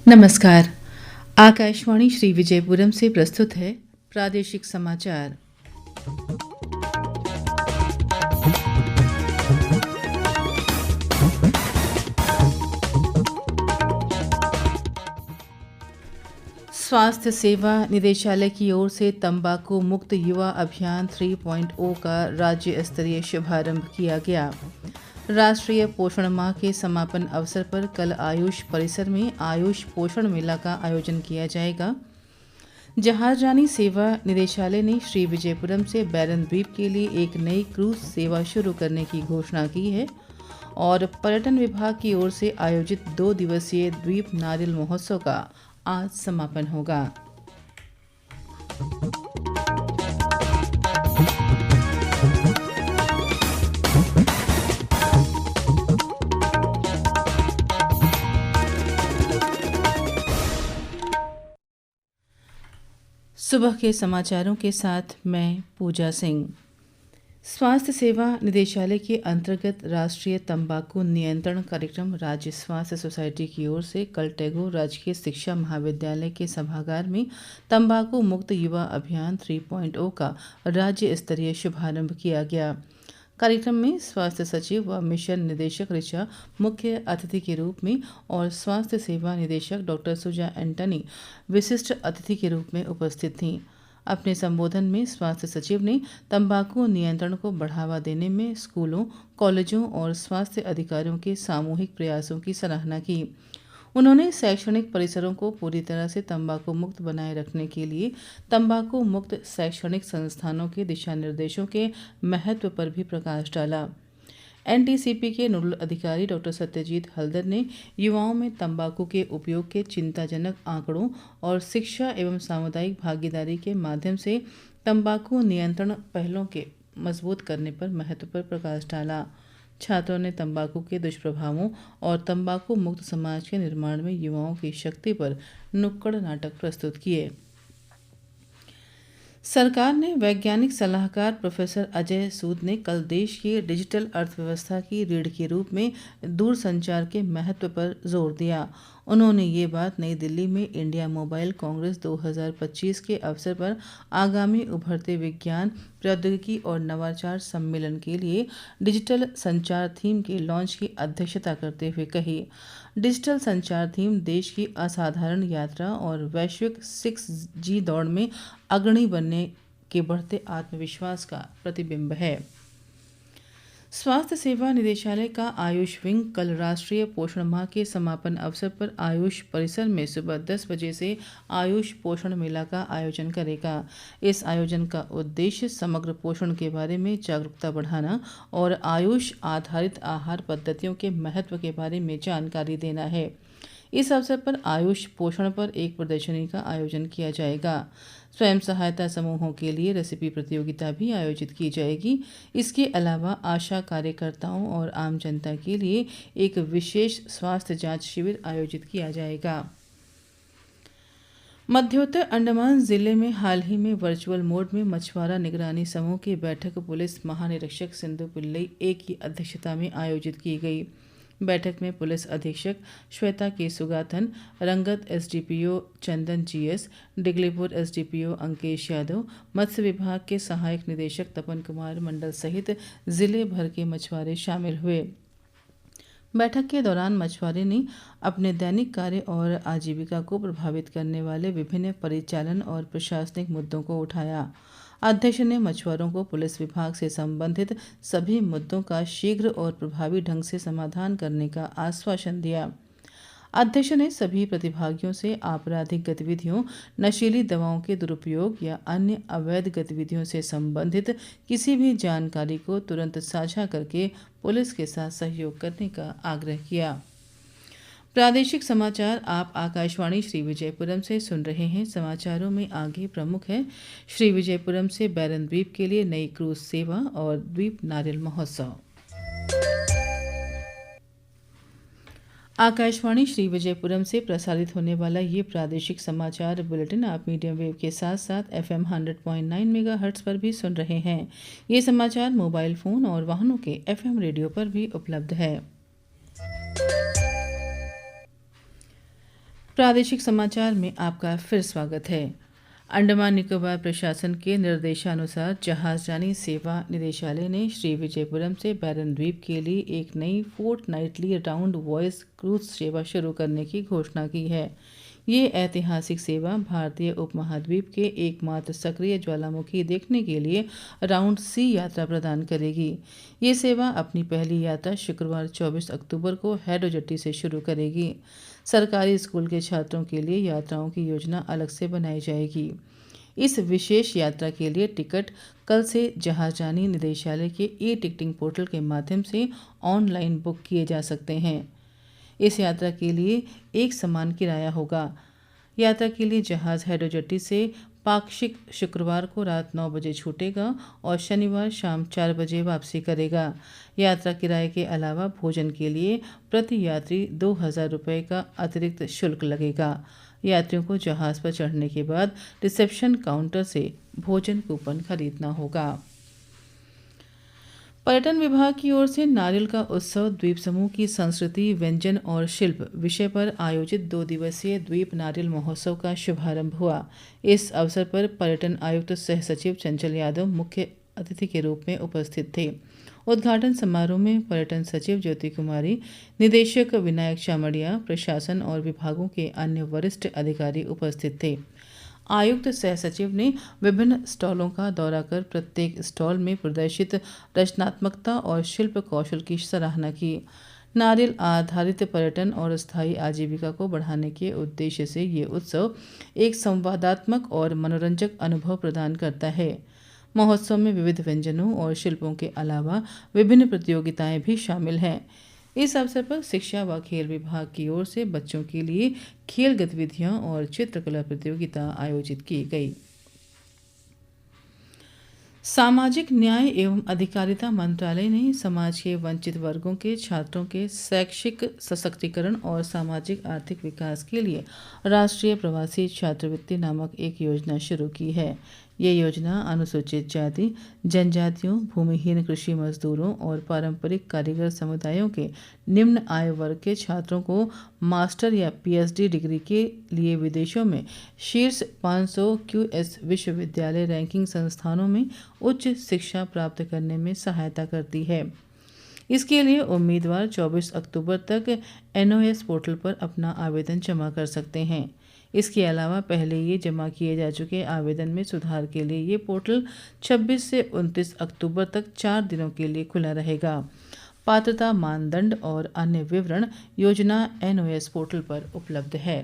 नमस्कार। आकाशवाणी श्री विजयपुरम से प्रस्तुत है प्रादेशिक समाचार। स्वास्थ्य सेवा निदेशालय की ओर से तंबाकू मुक्त युवा अभियान 3.0 का राज्य स्तरीय शुभारंभ किया गया। राष्ट्रीय पोषण माह के समापन अवसर पर कल आयुष परिसर में आयुष पोषण मेला का आयोजन किया जाएगा। जहाजरानी सेवा निदेशालय ने श्री विजयपुरम से बैरन द्वीप के लिए एक नई क्रूज सेवा शुरू करने की घोषणा की है और पर्यटन विभाग की ओर से आयोजित 2 दिवसीय द्वीप नारियल महोत्सव का आज समापन होगा। सुबह के समाचारों के साथ मैं पूजा सिंह। स्वास्थ्य सेवा निदेशालय के अंतर्गत राष्ट्रीय तंबाकू नियंत्रण कार्यक्रम राज्य स्वास्थ्य सोसाइटी की ओर से कल टैगोर राजकीय शिक्षा महाविद्यालय के सभागार में तंबाकू मुक्त युवा अभियान 3.0 का राज्य स्तरीय शुभारंभ किया गया। कार्यक्रम में स्वास्थ्य सचिव व मिशन निदेशक ऋचा मुख्य अतिथि के रूप में और स्वास्थ्य सेवा निदेशक डॉक्टर सुजा एंटनी विशिष्ट अतिथि के रूप में उपस्थित थीं। अपने संबोधन में स्वास्थ्य सचिव ने तंबाकू नियंत्रण को बढ़ावा देने में स्कूलों, कॉलेजों और स्वास्थ्य अधिकारियों के सामूहिक प्रयासों की सराहना की। उन्होंने शैक्षणिक परिसरों को पूरी तरह से तंबाकू मुक्त बनाए रखने के लिए तंबाकू मुक्त शैक्षणिक संस्थानों के दिशा निर्देशों के महत्व पर भी प्रकाश डाला। एनटीसीपी के नोडल अधिकारी डॉक्टर सत्यजीत हल्दर ने युवाओं में तंबाकू के उपयोग के चिंताजनक आंकड़ों और शिक्षा एवं सामुदायिक भागीदारी के माध्यम से तंबाकू नियंत्रण पहलों के मजबूत करने पर महत्व पर प्रकाश डाला। छात्रों ने तंबाकू के दुष्प्रभावों और तंबाकू मुक्त समाज के निर्माण में युवाओं की शक्ति पर नुक्कड़ नाटक प्रस्तुत किए। सरकार ने वैज्ञानिक सलाहकार प्रोफेसर अजय सूद ने कल देश की डिजिटल अर्थव्यवस्था की रीढ़ के रूप में दूरसंचार के महत्व पर जोर दिया। उन्होंने ये बात नई दिल्ली में इंडिया मोबाइल कांग्रेस 2025 के अवसर पर आगामी उभरते विज्ञान, प्रौद्योगिकी और नवाचार सम्मेलन के लिए डिजिटल संचार थीम के लॉन्च की अध्यक्षता करते हुए कही। डिजिटल संचार थीम देश की असाधारण यात्रा और वैश्विक 6G दौड़ में अग्रणी बनने के बढ़ते आत्मविश्वास का प्रतिबिंब है। स्वास्थ्य सेवा निदेशालय का आयुष विंग कल राष्ट्रीय पोषण माह के समापन अवसर पर आयुष परिसर में सुबह 10 बजे से आयुष पोषण मेला का आयोजन करेगा। इस आयोजन का उद्देश्य समग्र पोषण के बारे में जागरूकता बढ़ाना और आयुष आधारित आहार पद्धतियों के महत्व के बारे में जानकारी देना है। इस अवसर पर आयुष पोषण पर एक प्रदर्शनी का आयोजन किया जाएगा। स्वयं सहायता समूहों के लिए रेसिपी प्रतियोगिता भी आयोजित की जाएगी। इसके अलावा आशा कार्यकर्ताओं और आम जनता के लिए एक विशेष स्वास्थ्य जांच शिविर आयोजित किया जाएगा। मध्योत्तर अंडमान जिले में हाल ही में वर्चुअल मोड में मछुआरा निगरानी समूह की बैठक पुलिस महानिरीक्षक सिंधु पिल्लई ए की अध्यक्षता में आयोजित की गई। बैठक में पुलिस अधीक्षक श्वेता के सुगाथन, रंगत एसडीपीओ चंदन जीएस, डिगलीपुर एसडीपीओ अंकेश यादव, मत्स्य विभाग के सहायक निदेशक तपन कुमार मंडल सहित जिले भर के मछुआरे शामिल हुए। बैठक के दौरान मछुआरे ने अपने दैनिक कार्य और आजीविका को प्रभावित करने वाले विभिन्न परिचालन और प्रशासनिक मुद्दों को उठाया। अध्यक्ष ने मछुआरों को पुलिस विभाग से संबंधित सभी मुद्दों का शीघ्र और प्रभावी ढंग से समाधान करने का आश्वासन दिया। अध्यक्ष ने सभी प्रतिभागियों से आपराधिक गतिविधियों, नशीली दवाओं के दुरुपयोग या अन्य अवैध गतिविधियों से संबंधित किसी भी जानकारी को तुरंत साझा करके पुलिस के साथ सहयोग करने का आग्रह किया। प्रादेशिक समाचार आप आकाशवाणी श्री विजयपुरम से सुन रहे हैं। समाचारों में आगे प्रमुख है श्री विजयपुरम से बैरन द्वीप के लिए नई क्रूज सेवा और द्वीप नारियल महोत्सव। आकाशवाणी श्री विजयपुरम से प्रसारित होने वाला ये प्रादेशिक समाचार बुलेटिन आप मीडियम वेव के साथ साथ FM 100.9 मेगाहर्ट्ज पर भी सुन रहे हैं। ये समाचार मोबाइल फ़ोन और वाहनों के FM रेडियो पर भी उपलब्ध है। प्रादेशिक समाचार में आपका फिर स्वागत है। अंडमान निकोबार प्रशासन के निर्देशानुसार जहाजरानी सेवा निदेशालय ने श्री विजयपुरम से बैरन द्वीप के लिए एक नई फोर्टनाइटली राउंड वॉयस क्रूज सेवा शुरू करने की घोषणा की है। ये ऐतिहासिक सेवा भारतीय उपमहाद्वीप के एकमात्र सक्रिय ज्वालामुखी देखने के लिए राउंड सी यात्रा प्रदान करेगी। ये सेवा अपनी पहली यात्रा शुक्रवार 24 अक्टूबर को हैडो जेट्टी से शुरू करेगी। सरकारी स्कूल के छात्रों के लिए यात्राओं की योजना अलग से बनाई जाएगी। इस विशेष यात्रा के लिए टिकट कल से जहाजरानी निदेशालय के ई-टिकटिंग पोर्टल के माध्यम से ऑनलाइन बुक किए जा सकते हैं। इस यात्रा के लिए एक समान किराया होगा। यात्रा के लिए जहाज हैडो जेट्टी से पाक्षिक शुक्रवार को रात 9 बजे छूटेगा और शनिवार शाम 4 बजे वापसी करेगा। यात्रा किराए के अलावा भोजन के लिए प्रति यात्री 2000 रुपये का अतिरिक्त शुल्क लगेगा। यात्रियों को जहाज पर चढ़ने के बाद रिसेप्शन काउंटर से भोजन कूपन खरीदना होगा। पर्यटन विभाग की ओर से नारियल का उत्सव द्वीप समूह की संस्कृति, व्यंजन और शिल्प विषय पर आयोजित 2 दिवसीय द्वीप नारियल महोत्सव का शुभारंभ हुआ। इस अवसर पर पर्यटन आयुक्त सह सचिव चंचल यादव मुख्य अतिथि के रूप में उपस्थित थे। उद्घाटन समारोह में पर्यटन सचिव ज्योति कुमारी, निदेशक विनायक चामड़िया, प्रशासन और विभागों के अन्य वरिष्ठ अधिकारी उपस्थित थे। आयुक्त सह सचिव ने विभिन्न स्टॉलों का दौरा कर प्रत्येक स्टॉल में प्रदर्शित रचनात्मकता और शिल्प कौशल की सराहना की। नारियल आधारित पर्यटन और स्थायी आजीविका को बढ़ाने के उद्देश्य से ये उत्सव एक संवादात्मक और मनोरंजक अनुभव प्रदान करता है। महोत्सव में विविध व्यंजनों और शिल्पों के अलावा विभिन्न प्रतियोगिताएं भी शामिल हैं। इस अवसर पर शिक्षा व खेल विभाग की ओर से बच्चों के लिए खेल गतिविधियां और चित्रकला प्रतियोगिता आयोजित की गई। सामाजिक न्याय एवं अधिकारिता मंत्रालय ने समाज के वंचित वर्गों के छात्रों के शैक्षिक सशक्तिकरण और सामाजिक आर्थिक विकास के लिए राष्ट्रीय प्रवासी छात्रवृत्ति नामक एक योजना शुरू की है। ये योजना अनुसूचित जाति, जनजातियों, भूमिहीन कृषि मजदूरों और पारंपरिक कारीगर समुदायों के निम्न आय वर्ग के छात्रों को मास्टर या पीएचडी डिग्री के लिए विदेशों में शीर्ष 500 क्यूएस विश्वविद्यालय रैंकिंग संस्थानों में उच्च शिक्षा प्राप्त करने में सहायता करती है। इसके लिए उम्मीदवार 24 अक्टूबर तक एनओएस पोर्टल पर अपना आवेदन जमा कर सकते हैं। इसके अलावा पहले ये जमा किए जा चुके आवेदन में सुधार के लिए ये पोर्टल 26 से 29 अक्टूबर तक 4 दिनों के लिए खुला रहेगा। पात्रता मानदंड और अन्य विवरण योजना एनओएस पोर्टल पर उपलब्ध है।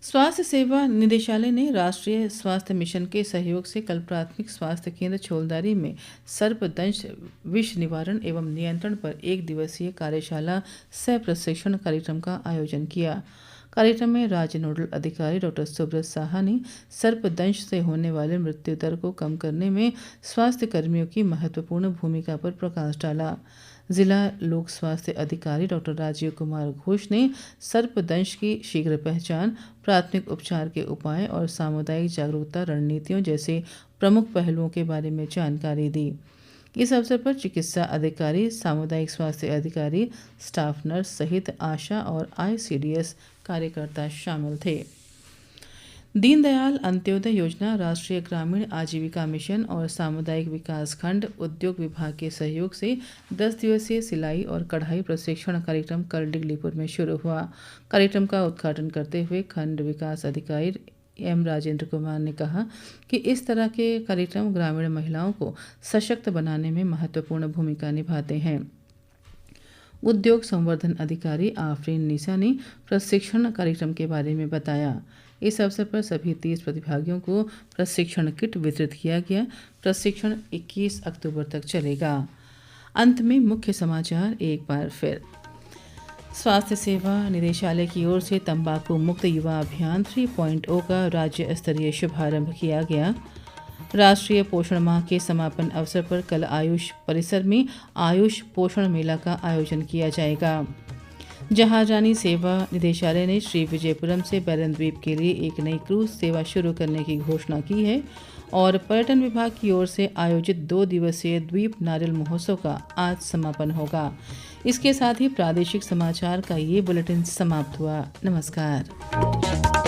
स्वास्थ्य सेवा निदेशालय ने राष्ट्रीय स्वास्थ्य मिशन के सहयोग से कल प्राथमिक स्वास्थ्य केंद्र छोलदारी में सर्पदंश विष निवारण एवं नियंत्रण पर 1 दिवसीय कार्यशाला सह प्रशिक्षण कार्यक्रम का आयोजन किया। कार्यक्रम में राज्य नोडल अधिकारी डॉक्टर सुब्रत साहा ने सर्पदंश से होने वाले मृत्यु दर को कम करने में स्वास्थ्य कर्मियों की महत्वपूर्ण भूमिका पर प्रकाश डाला। जिला लोक स्वास्थ्य अधिकारी डॉक्टर राजीव कुमार घोष ने सर्पदंश की शीघ्र पहचान, प्राथमिक उपचार के उपाय और सामुदायिक जागरूकता रणनीतियों जैसे प्रमुख पहलुओं के बारे में जानकारी दी। इस अवसर पर चिकित्सा अधिकारी, सामुदायिक स्वास्थ्य अधिकारी, स्टाफ नर्स सहित आशा और आईसीडीएस कार्यकर्ता शामिल थे। दीनदयाल अंत्योदय योजना, राष्ट्रीय ग्रामीण आजीविका मिशन और सामुदायिक विकास खंड उद्योग विभाग के सहयोग से 10 दिवसीय सिलाई और कढ़ाई प्रशिक्षण कार्यक्रम कल डिगलीपुर में शुरू हुआ। कार्यक्रम का उद्घाटन करते हुए खंड विकास अधिकारी एम राजेंद्र कुमार ने कहा कि इस तरह के कार्यक्रम ग्रामीण महिलाओं को सशक्त बनाने में महत्वपूर्ण भूमिका निभाते हैं। उद्योग संवर्धन अधिकारी आफरीन निसा ने प्रशिक्षण कार्यक्रम के बारे में बताया। इस अवसर पर सभी 30 प्रतिभागियों को प्रशिक्षण किट वितरित किया गया। प्रशिक्षण 21 अक्टूबर तक चलेगा। अंत में मुख्य समाचार एक बार फिर। स्वास्थ्य सेवा निदेशालय की ओर से तंबाकू मुक्त युवा अभियान 3.0 का राज्य स्तरीय शुभारंभ किया गया। राष्ट्रीय पोषण माह के समापन अवसर पर कल आयुष परिसर में आयुष पोषण मेला का आयोजन किया जाएगा। जहाजरानी सेवा निदेशालय ने श्री विजयपुरम से बैरन द्वीप के लिए एक नई क्रूज सेवा शुरू करने की घोषणा की है और पर्यटन विभाग की ओर से आयोजित 2 दिवसीय द्वीप नारियल महोत्सव का आज समापन होगा। इसके साथ ही प्रादेशिक समाचार का ये बुलेटिन समाप्त हुआ। नमस्कार।